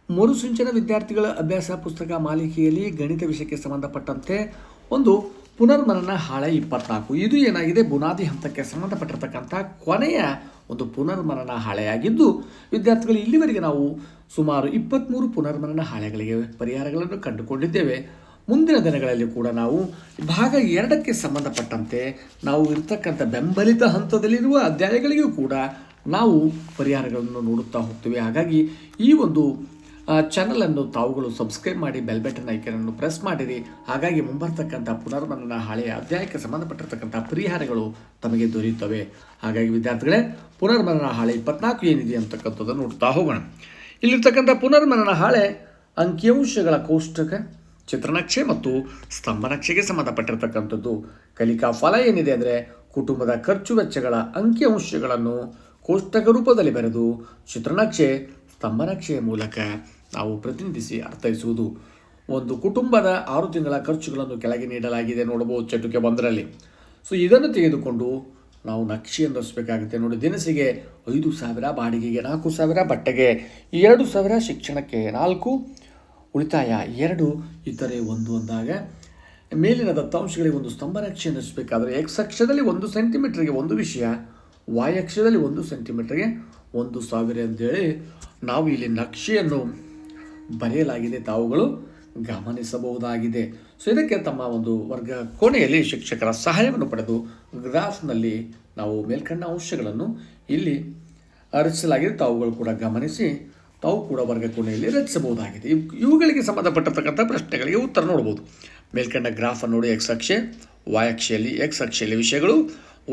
ಮರುಸಿಂಚನ ವಿದ್ಯಾರ್ಥಿಗಳ ಅಭ್ಯಾಸ ಪುಸ್ತಕ ಮಾಲಿಕೆಯಲ್ಲಿ ಗಣಿತ ವಿಷಯಕ್ಕೆ ಸಂಬಂಧಪಟ್ಟಂತೆ ಒಂದು ಪುನರ್ಮನನ ಹಾಳೆ 24. ಇದು ಏನಾಗಿದೆ, ಬುನಾದಿ ಹಂತಕ್ಕೆ ಸಂಬಂಧಪಟ್ಟಿರ್ತಕ್ಕಂಥ ಕೊನೆಯ ಒಂದು ಪುನರ್ಮನನ ಹಾಳೆಯಾಗಿದ್ದು, ವಿದ್ಯಾರ್ಥಿಗಳು ಇಲ್ಲಿವರೆಗೆ ನಾವು ಸುಮಾರು 23 ಪುನರ್ಮನನ ಹಾಳೆಗಳಿಗೆ ಪರಿಹಾರಗಳನ್ನು ಕಂಡುಕೊಂಡಿದ್ದೇವೆ. ಮುಂದಿನ ದಿನಗಳಲ್ಲಿ ಕೂಡ ನಾವು ಭಾಗ 2ಕ್ಕೆ ಸಂಬಂಧಪಟ್ಟಂತೆ ನಾವು ಇರ್ತಕ್ಕಂಥ ಬೆಂಬಲಿತ ಹಂತದಲ್ಲಿರುವ ಅಧ್ಯಾಯಗಳಿಗೂ ಕೂಡ ನಾವು ಪರಿಹಾರಗಳನ್ನು ನೋಡುತ್ತಾ ಹೋಗ್ತೀವಿ. ಹಾಗಾಗಿ ಈ ಒಂದು ಚಾನಲನ್ನು ತಾವುಗಳು ಸಬ್ಸ್ಕ್ರೈಬ್ ಮಾಡಿ, ಬೆಲ್ ಬಟನ್ ಐಕನನ್ನು ಪ್ರೆಸ್ ಮಾಡಿರಿ. ಹಾಗಾಗಿ ಮುಂಬರ್ತಕ್ಕಂಥ ಪುನರ್ಮನನ ಹಾಳೆಯ ಅಧ್ಯಾಯಕ್ಕೆ ಸಂಬಂಧಪಟ್ಟಿರ್ತಕ್ಕಂಥ ಪರಿಹಾರಗಳು ತಮಗೆ ದೊರೆಯುತ್ತವೆ. ಹಾಗಾಗಿ ವಿದ್ಯಾರ್ಥಿಗಳೇ, ಪುನರ್ಮನನ ಹಾಳೆ 24 ಏನಿದೆ ಅಂತಕ್ಕಂಥದ್ದನ್ನು ನೋಡ್ತಾ ಹೋಗೋಣ. ಇಲ್ಲಿರ್ತಕ್ಕಂಥ ಪುನರ್ಮನನ ಹಾಳೆ ಅಂಕಿಅಂಶಗಳ ಕೋಷ್ಟಕ, ಚಿತ್ರನಕ್ಷೆ ಮತ್ತು ಸ್ತಂಭನಕ್ಷೆಗೆ ಸಂಬಂಧಪಟ್ಟಿರ್ತಕ್ಕಂಥದ್ದು. ಕಲಿಕಾ ಫಲ ಏನಿದೆ ಅಂದರೆ, ಕುಟುಂಬದ ಖರ್ಚು ವೆಚ್ಚಗಳ ಅಂಕಿಅಂಶಗಳನ್ನು ಕೋಷ್ಟಕ ರೂಪದಲ್ಲಿ ಬರೆದು ಚಿತ್ರನಕ್ಷೆ, ಸ್ತಂಭನಕ್ಷೆಯ ಮೂಲಕ ನಾವು ಪ್ರತಿನಿಧಿಸಿ ಅರ್ಥೈಸುವುದು. ಒಂದು ಕುಟುಂಬದ 6 ತಿಂಗಳ ಖರ್ಚುಗಳನ್ನು ಕೆಳಗೆ ನೀಡಲಾಗಿದೆ, ನೋಡಬಹುದು ಚಟುಕೆ 1ರಲ್ಲಿ. ಸೊ ಇದನ್ನು ತೆಗೆದುಕೊಂಡು ನಾವು ನಕ್ಷೆಯನ್ನು ರಚಿಸಬೇಕಾಗುತ್ತೆ. ನೋಡಿ, ದಿನಸಿಗೆ 5,000, ಬಾಡಿಗೆಗೆ 4,000, ಬಟ್ಟೆಗೆ 2,000, ಶಿಕ್ಷಣಕ್ಕೆ 4, ಉಳಿತಾಯ 2, ಇತರೆ 1 ಅಂದಾಗ ಮೇಲಿನ ದತ್ತಾಂಶಗಳಿಗೆ ಒಂದು ಸ್ತಂಭನಕ್ಷೆಯನ್ನು ರಚಿಸಬೇಕಾದರೆ ಎಕ್ಸ್ ಅಕ್ಷದಲ್ಲಿ 1 ಸೆಂಟಿಮೀಟರ್ಗೆ 1 ವಿಷಯ, ವೈ ಅಕ್ಷದಲ್ಲಿ 1 ಸೆಂಟಿಮೀಟರ್ಗೆ 1,000 ಅಂತೇಳಿ ನಾವು ಇಲ್ಲಿ ನಕ್ಷೆಯನ್ನು ಬರೆಯಲಾಗಿದೆ, ತಾವುಗಳು ಗಮನಿಸಬಹುದಾಗಿದೆ. ಸೊ ಇದಕ್ಕೆ ತಮ್ಮ ಒಂದು ವರ್ಗ ಕೋಣೆಯಲ್ಲಿ ಶಿಕ್ಷಕರ ಸಹಾಯವನ್ನು ಪಡೆದು ಗ್ರಾಫ್ನಲ್ಲಿ ನಾವು ಮೇಲ್ಕಂಡ ಅಂಶಗಳನ್ನು ಇಲ್ಲಿ ರಚಿಸಲಾಗಿದೆ. ತಾವುಗಳು ಕೂಡ ಗಮನಿಸಿ ತಾವು ಕೂಡ ವರ್ಗ ಕೋಣೆಯಲ್ಲಿ ರಚಿಸಬಹುದಾಗಿದೆ. ಇವುಗಳಿಗೆ ಸಂಬಂಧಪಟ್ಟಿರ್ತಕ್ಕಂಥ ಪ್ರಶ್ನೆಗಳಿಗೆ ಉತ್ತರ ನೋಡ್ಬೋದು. ಮೇಲ್ಕಂಡ ಗ್ರಾಫನ್ನು ನೋಡಿ, ಎಕ್ಸ್ ಅಕ್ಷೆ, ವೈ ಅಕ್ಷೆಯಲ್ಲಿ ಎಕ್ಸ್ ಅಕ್ಷೆಯಲ್ಲಿ ವಿಷಯಗಳು,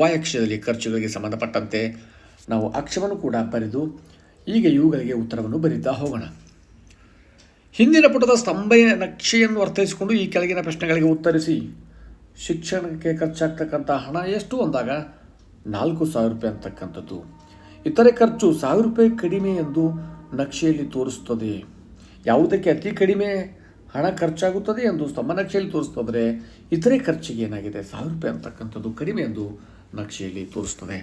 ವೈ ಅಕ್ಷದಲ್ಲಿ ಖರ್ಚುಗಳಿಗೆ ಸಂಬಂಧಪಟ್ಟಂತೆ ನಾವು ಅಕ್ಷವನ್ನು ಕೂಡ ಬರೆದು ಈಗ ಇವುಗಳಿಗೆ ಉತ್ತರವನ್ನು ಬರೀತಾ ಹೋಗೋಣ. ಹಿಂದಿನ ಪುಟದ ಸ್ತಂಭ ನಕ್ಷೆಯನ್ನು ಅರ್ಥೈಸಿಕೊಂಡು ಈ ಕೆಳಗಿನ ಪ್ರಶ್ನೆಗಳಿಗೆ ಉತ್ತರಿಸಿ. ಶಿಕ್ಷಣಕ್ಕೆ ಖರ್ಚಾಗ್ತಕ್ಕಂಥ ಹಣ ಎಷ್ಟು ಅಂದಾಗ 4,000 ರೂಪಾಯಿ ಅಂತಕ್ಕಂಥದ್ದು. ಇತರೆ ಖರ್ಚು 1,000 ರೂಪಾಯಿ ಕಡಿಮೆ ಎಂದು ನಕ್ಷೆಯಲ್ಲಿ ತೋರಿಸುತ್ತದೆ. ಯಾವುದಕ್ಕೆ ಅತಿ ಕಡಿಮೆ ಹಣ ಖರ್ಚಾಗುತ್ತದೆ ಎಂದು ಸ್ತಂಭ ನಕ್ಷೆಯಲ್ಲಿ ತೋರಿಸ್ತದೆ, ಇತರೆ ಖರ್ಚಿಗೆ ಏನಾಗಿದೆ 1,000 ರೂಪಾಯಿ ಅಂತಕ್ಕಂಥದ್ದು ಕಡಿಮೆ ಎಂದು ನಕ್ಷೆಯಲ್ಲಿ ತೋರಿಸ್ತದೆ.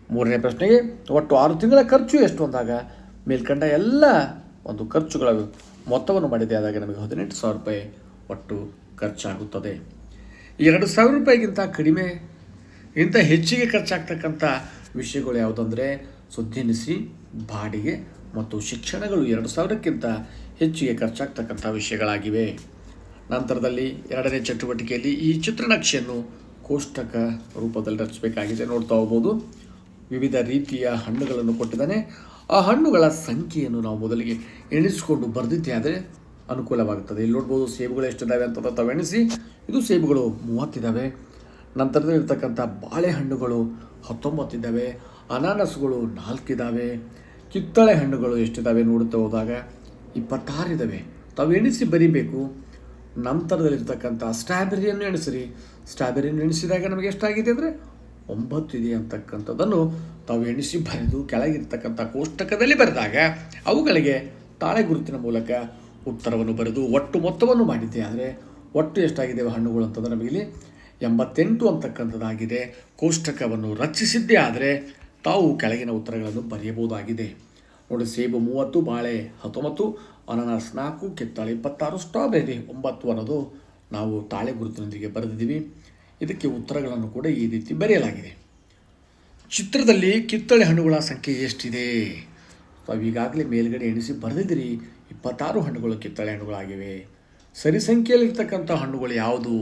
3ನೇ ಪ್ರಶ್ನೆಗೆ ಒಟ್ಟು 6 ತಿಂಗಳ ಖರ್ಚು ಎಷ್ಟು ಅಂದಾಗ ಮೇಲ್ಕಂಡ ಎಲ್ಲ ಒಂದು ಖರ್ಚುಗಳ ಮೊತ್ತವನ್ನು ಮಾಡಿದೆ ಆದಾಗ ನಮಗೆ 18,000 ರೂಪಾಯಿ ಒಟ್ಟು ಖರ್ಚಾಗುತ್ತದೆ. 2,000 ರೂಪಾಯಿಗಿಂತ ಕಡಿಮೆ ಇಂಥ ಹೆಚ್ಚಿಗೆ ಖರ್ಚಾಗ್ತಕ್ಕಂಥ ವಿಷಯಗಳು ಯಾವುದಂದರೆ ದಿನಸಿ, ಬಾಡಿಗೆ ಮತ್ತು ಶಿಕ್ಷಣಗಳು 2,000ಕ್ಕಿಂತ ಹೆಚ್ಚಿಗೆ ಖರ್ಚಾಗ್ತಕ್ಕಂಥ ವಿಷಯಗಳಾಗಿವೆ. ನಂತರದಲ್ಲಿ 2ನೇ ಚಟುವಟಿಕೆಯಲ್ಲಿ ಈ ಚಿತ್ರನಕ್ಷೆಯನ್ನು ಕೋಷ್ಟಕ ರೂಪದಲ್ಲಿ ರಚಿಸಬೇಕಾಗಿದೆ. ನೋಡ್ತಾ ಹೋಗ್ಬೋದು, ವಿವಿಧ ರೀತಿಯ ಹಣ್ಣುಗಳನ್ನು ಕೊಟ್ಟಿದ್ದಾನೆ. ಆ ಹಣ್ಣುಗಳ ಸಂಖ್ಯೆಯನ್ನು ನಾವು ಮೊದಲಿಗೆ ಎಣಿಸಿಕೊಂಡು ಬರೆದಿದ್ದೇ ಆದರೆ ಅನುಕೂಲವಾಗುತ್ತದೆ. ಇಲ್ಲಿ ನೋಡ್ಬೋದು ಸೇಬುಗಳು ಎಷ್ಟಿದ್ದಾವೆ ಅಂತ ತಾವು ಎಣಿಸಿ. ಇದು ಸೇಬುಗಳು 30 ಇದ್ದಾವೆ. ನಂತರದಲ್ಲಿ ಇರ್ತಕ್ಕಂಥ ಬಾಳೆಹಣ್ಣುಗಳು 19 ಇದ್ದಾವೆ. ಅನಾನಸ್ಗಳು 4 ಇದ್ದಾವೆ. ಕಿತ್ತಳೆ ಹಣ್ಣುಗಳು ಎಷ್ಟಿದ್ದಾವೆ ನೋಡುತ್ತಾ ಹೋದಾಗ 26 ಇದ್ದಾವೆ. ತಾವು ಎಣಿಸಿ ಬರೀಬೇಕು. ನಂತರದಲ್ಲಿರ್ತಕ್ಕಂಥ ಸ್ಟ್ರಾಬೆರಿಯನ್ನು ಎಣಿಸಿರಿ. ಸ್ಟ್ರಾಬೆರಿಯನ್ನು ಎಣಿಸಿದಾಗ ನಮಗೆ ಎಷ್ಟಾಗಿದೆ ಅಂದರೆ 9 ಇದೆ ಅಂತಕ್ಕಂಥದ್ದನ್ನು ತಾವು ಎಣಿಸಿ ಬರೆದು ಕೆಳಗಿರ್ತಕ್ಕಂಥ ಕೋಷ್ಟಕದಲ್ಲಿ ಬರೆದಾಗ ಅವುಗಳಿಗೆ ತಾಳೆ ಗುರುತಿನ ಮೂಲಕ ಉತ್ತರವನ್ನು ಬರೆದು ಒಟ್ಟು ಮೊತ್ತವನ್ನು ಮಾಡಿದ್ದೆ ಆದರೆ ಒಟ್ಟು ಎಷ್ಟಾಗಿದೆ ಹಣ್ಣುಗಳು ಅಂತಂದರೆ ನಮಗಿಲ್ಲಿ 88 ಅಂತಕ್ಕಂಥದ್ದಾಗಿದೆ. ಕೋಷ್ಟಕವನ್ನು ರಚಿಸಿದ್ದೇ ಆದರೆ ತಾವು ಕೆಳಗಿನ ಉತ್ತರಗಳನ್ನು ಬರೆಯಬಹುದಾಗಿದೆ. ನೋಡಿ, ಸೇಬು 30, ಬಾಳೆ 19, ಅನಾನಸ್ 4, ಕಿತ್ತಳೆ 26, ಸ್ಟ್ರಾಬೆರಿ 9 ಅನ್ನೋದು ನಾವು ತಾಳೆ ಗುರುತಿನೊಂದಿಗೆ ಬರೆದಿದ್ದೀವಿ. ಇದಕ್ಕೆ ಉತ್ತರಗಳನ್ನು ಕೂಡ ಈ ರೀತಿ ಬರೆಯಲಾಗಿದೆ. ಚಿತ್ರದಲ್ಲಿ ಕಿತ್ತಳೆ ಹಣ್ಣುಗಳ ಸಂಖ್ಯೆ ಎಷ್ಟಿದೆ? ತಾವು ಈಗಾಗಲೇ ಮೇಲ್ಗಡೆ ಎಣಿಸಿ ಬರೆದಿದ್ದೀರಿ. 26 ಹಣ್ಣುಗಳು ಕಿತ್ತಳೆ ಹಣ್ಣುಗಳಾಗಿವೆ. ಸರಿ ಸಂಖ್ಯೆಯಲ್ಲಿರ್ತಕ್ಕಂಥ ಹಣ್ಣುಗಳು ಯಾವುದು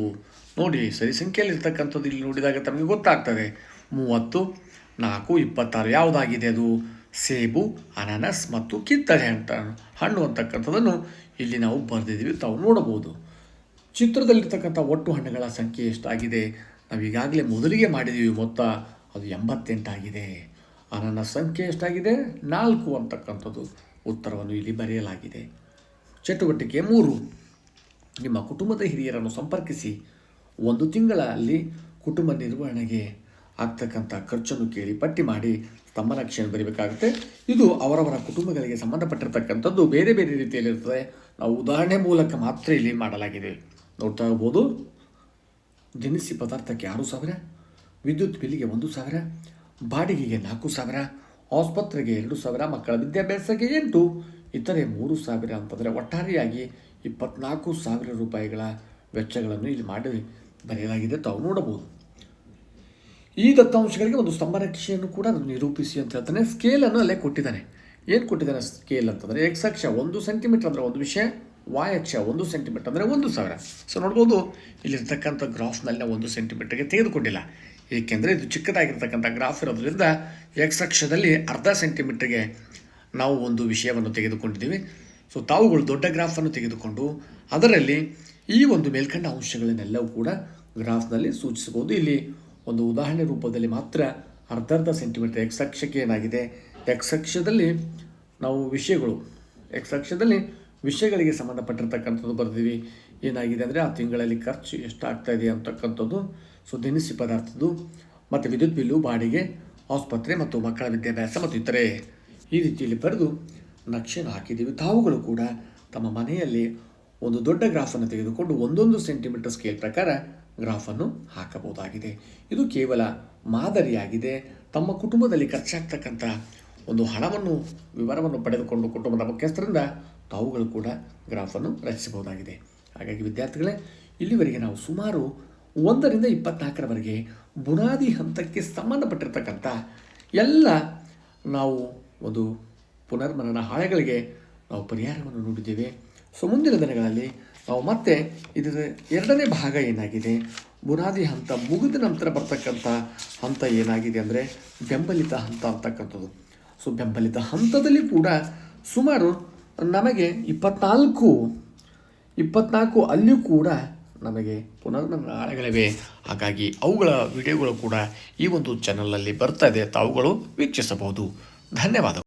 ನೋಡಿ, ಸರಿ ಸಂಖ್ಯೆಯಲ್ಲಿರ್ತಕ್ಕಂಥದ್ದು ಇಲ್ಲಿ ನೋಡಿದಾಗ ತಮಗೆ ಗೊತ್ತಾಗ್ತದೆ. 30, 4, 26 ಯಾವುದಾಗಿದೆ? ಅದು ಸೇಬು, ಅನಾನಸ್ ಮತ್ತು ಕಿತ್ತಳೆ ಹಣ್ಣು ಅಂತಕ್ಕಂಥದ್ದನ್ನು ಇಲ್ಲಿ ನಾವು ಬರೆದಿದ್ದೀವಿ, ತಾವು ನೋಡಬಹುದು. ಚಿತ್ರದಲ್ಲಿರ್ತಕ್ಕಂಥ ಒಟ್ಟು ಹಣ್ಣುಗಳ ಸಂಖ್ಯೆ ಎಷ್ಟಾಗಿದೆ? ನಾವು ಈಗಾಗಲೇ ಮೊದಲಿಗೆ ಮಾಡಿದ್ದೀವಿ ಮೊತ್ತ, ಅದು 88 ಆಗಿದೆ. ಅನಾನಸ್ ಸಂಖ್ಯೆ ಎಷ್ಟಾಗಿದೆ? 4 ಅಂತಕ್ಕಂಥದ್ದು ಉತ್ತರವನ್ನು ಇಲ್ಲಿ ಬರೆಯಲಾಗಿದೆ. ಚಟುವಟಿಕೆ 3, ನಿಮ್ಮ ಕುಟುಂಬದ ಹಿರಿಯರನ್ನು ಸಂಪರ್ಕಿಸಿ 1 ತಿಂಗಳಲ್ಲಿ ಕುಟುಂಬ ನಿರ್ವಹಣೆಗೆ ಆಗ್ತಕ್ಕಂಥ ಖರ್ಚನ್ನು ಕೇಳಿ ಪಟ್ಟಿ ಮಾಡಿ ಸ್ತಂಭ ನಕ್ಷೆಯನ್ನು ಬರೀಬೇಕಾಗುತ್ತೆ. ಇದು ಅವರವರ ಕುಟುಂಬಗಳಿಗೆ ಸಂಬಂಧಪಟ್ಟಿರ್ತಕ್ಕಂಥದ್ದು ಬೇರೆ ಬೇರೆ ರೀತಿಯಲ್ಲಿರ್ತದೆ. ನಾವು ಉದಾಹರಣೆ ಮೂಲಕ ಮಾತ್ರ ಇಲ್ಲಿ ಮಾಡಲಾಗಿದೆ. ನೋಡ್ತಾ ಹೋಗ್ಬೋದು. ದಿನಸಿ ಪದಾರ್ಥಕ್ಕೆ 6,000, ವಿದ್ಯುತ್ ಬಿಲ್ಲಿಗೆ 1,000, ಬಾಡಿಗೆಗೆ 4,000, ಆಸ್ಪತ್ರೆಗೆ 2,000, ಮಕ್ಕಳ ವಿದ್ಯಾಭ್ಯಾಸಕ್ಕೆ 8, ಇತರೆ 3,000 ಅಂತಂದರೆ ಒಟ್ಟಾರೆಯಾಗಿ 24,000 ರೂಪಾಯಿಗಳ ವೆಚ್ಚಗಳನ್ನು ಇಲ್ಲಿ ಮಾಡಿ ಬರೆಯಲಾಗಿದೆ, ತಾವು ನೋಡಬಹುದು. ಈ ದತ್ತಾಂಶಗಳಿಗೆ ಒಂದು ಸ್ತಂಭನಕ್ಷೆಯನ್ನು ಕೂಡ ನಿರೂಪಿಸಿ ಅಂತ ಹೇಳ್ತಾನೆ. ಸ್ಕೇಲನ್ನು ಅಲ್ಲೇ ಕೊಟ್ಟಿದ್ದಾನೆ. ಏನು ಕೊಟ್ಟಿದ್ದಾನೆ ಸ್ಕೇಲ್ ಅಂತಂದರೆ ಎಕ್ಸ್ ಅಕ್ಷ 1 ಸೆಂಟಿಮೀಟರ್ ಅಂದರೆ ಒಂದು ವಿಷಯ, ವಾಯ್ ಅಕ್ಷ 1 ಸೆಂಟಿಮೀಟರ್ ಅಂದರೆ 1,000. ಸೊ ನೋಡ್ಬೋದು ಇಲ್ಲಿರ್ತಕ್ಕಂಥ ಗ್ರಾಫ್ನಲ್ಲಿ ನಾವು 1 ಸೆಂಟಿಮೀಟರ್ಗೆ ತೆಗೆದುಕೊಂಡಿಲ್ಲ, ಏಕೆಂದರೆ ಇದು ಚಿಕ್ಕದಾಗಿರ್ತಕ್ಕಂಥ ಗ್ರಾಫ್ ಇರೋದ್ರಿಂದ ಎಕ್ಸ್ ಅಕ್ಷದಲ್ಲಿ ಅರ್ಧ ಸೆಂಟಿಮೀಟರ್ಗೆ ನಾವು ಒಂದು ವಿಷಯವನ್ನು ತೆಗೆದುಕೊಂಡಿದ್ದೀವಿ. ಸೊ ತಾವುಗಳು ದೊಡ್ಡ ಗ್ರಾಫನ್ನು ತೆಗೆದುಕೊಂಡು ಅದರಲ್ಲಿ ಈ ಒಂದು ಮೇಲ್ಕಂಡ ಅಂಶಗಳನ್ನೆಲ್ಲವೂ ಕೂಡ ಗ್ರಾಫ್ನಲ್ಲಿ ಸೂಚಿಸಬಹುದು. ಇಲ್ಲಿ ಒಂದು ಉದಾಹರಣೆ ರೂಪದಲ್ಲಿ ಮಾತ್ರ ಅರ್ಧ ಸೆಂಟಿಮೀಟರ್ ಎಕ್ಸ್ ಅಕ್ಷಕ್ಕೆ ಏನಾಗಿದೆ, ಎಕ್ಸ್ ಅಕ್ಷದಲ್ಲಿ ನಾವು ವಿಷಯಗಳಿಗೆ ಸಂಬಂಧಪಟ್ಟಿರ್ತಕ್ಕಂಥದ್ದು ಬರೆದಿವಿ. ಏನಾಗಿದೆ ಅಂದರೆ ಆ ತಿಂಗಳಲ್ಲಿ ಖರ್ಚು ಎಷ್ಟಾಗ್ತಾ ಇದೆ ಅಂತಕ್ಕಂಥದ್ದು, ಸೊ ದಿನಸಿ ಪದಾರ್ಥದ್ದು ಮತ್ತು ವಿದ್ಯುತ್ ಬಿಲ್ಲು, ಬಾಡಿಗೆ, ಆಸ್ಪತ್ರೆ ಮತ್ತು ಮಕ್ಕಳ ವಿದ್ಯಾಭ್ಯಾಸ ಮತ್ತು ಇತರೆ ಈ ರೀತಿಯಲ್ಲಿ ಬರೆದು ನಕ್ಷೆಯನ್ನು ಹಾಕಿದ್ದೀವಿ. ತಾವುಗಳು ಕೂಡ ತಮ್ಮ ಮನೆಯಲ್ಲಿ ಒಂದು ದೊಡ್ಡ ಗ್ರಾಫನ್ನು ತೆಗೆದುಕೊಂಡು 1 ಸೆಂಟಿಮೀಟರ್ ಸ್ಕೇಲ್ ಪ್ರಕಾರ ಗ್ರಾಫನ್ನು ಹಾಕಬಹುದಾಗಿದೆ. ಇದು ಕೇವಲ ಮಾದರಿಯಾಗಿದೆ. ತಮ್ಮ ಕುಟುಂಬದಲ್ಲಿ ಖರ್ಚಾಗ್ತಕ್ಕಂಥ ಒಂದು ವಿವರವನ್ನು ಪಡೆದುಕೊಂಡು ಕುಟುಂಬದ ಮುಖ್ಯಸ್ಥರಿಂದ ತಾವುಗಳು ಕೂಡ ಗ್ರಾಫನ್ನು ರಚಿಸಬಹುದಾಗಿದೆ. ಹಾಗಾಗಿ ವಿದ್ಯಾರ್ಥಿಗಳೇ, ಇಲ್ಲಿವರೆಗೆ ನಾವು ಸುಮಾರು 1 ರಿಂದ 24ರವರೆಗೆ ಬುನಾದಿ ಹಂತಕ್ಕೆ ಸಂಬಂಧಪಟ್ಟಿರ್ತಕ್ಕಂಥ ಎಲ್ಲ ನಾವು ಒಂದು ಪುನರ್ಮನನ ಹಾಳೆಗಳಿಗೆ ನಾವು ಪರಿಹಾರವನ್ನು ನೋಡಿದ್ದೇವೆ. ಸೊ ಮುಂದಿನ ದಿನಗಳಲ್ಲಿ ನಾವು ಮತ್ತೆ ಇದರ 2ನೇ ಭಾಗ ಏನಾಗಿದೆ, ಬುನಾದಿ ಹಂತ ಮುಗಿದ ನಂತರ ಬರ್ತಕ್ಕಂಥ ಹಂತ ಏನಾಗಿದೆ ಅಂದರೆ ಬೆಂಬಲಿತ ಹಂತ ಅಂತಕ್ಕಂಥದ್ದು. ಸೊ ಬೆಂಬಲಿತ ಹಂತದಲ್ಲಿ ಕೂಡ ಸುಮಾರು ನಮಗೆ 24 ಅಲ್ಲಿಯೂ ಕೂಡ ನಮಗೆ ಪುನರ್ಮನನ ಹಾಳೆಗಳಿವೆ. ಹಾಗಾಗಿ ಅವುಗಳ ವಿಡಿಯೋಗಳು ಕೂಡ ಈ ಒಂದು ಚಾನಲ್ನಲ್ಲಿ ಬರ್ತಾ ಇದೆ, ತಾವುಗಳು ವೀಕ್ಷಿಸಬಹುದು. ಧನ್ಯವಾದಗಳು.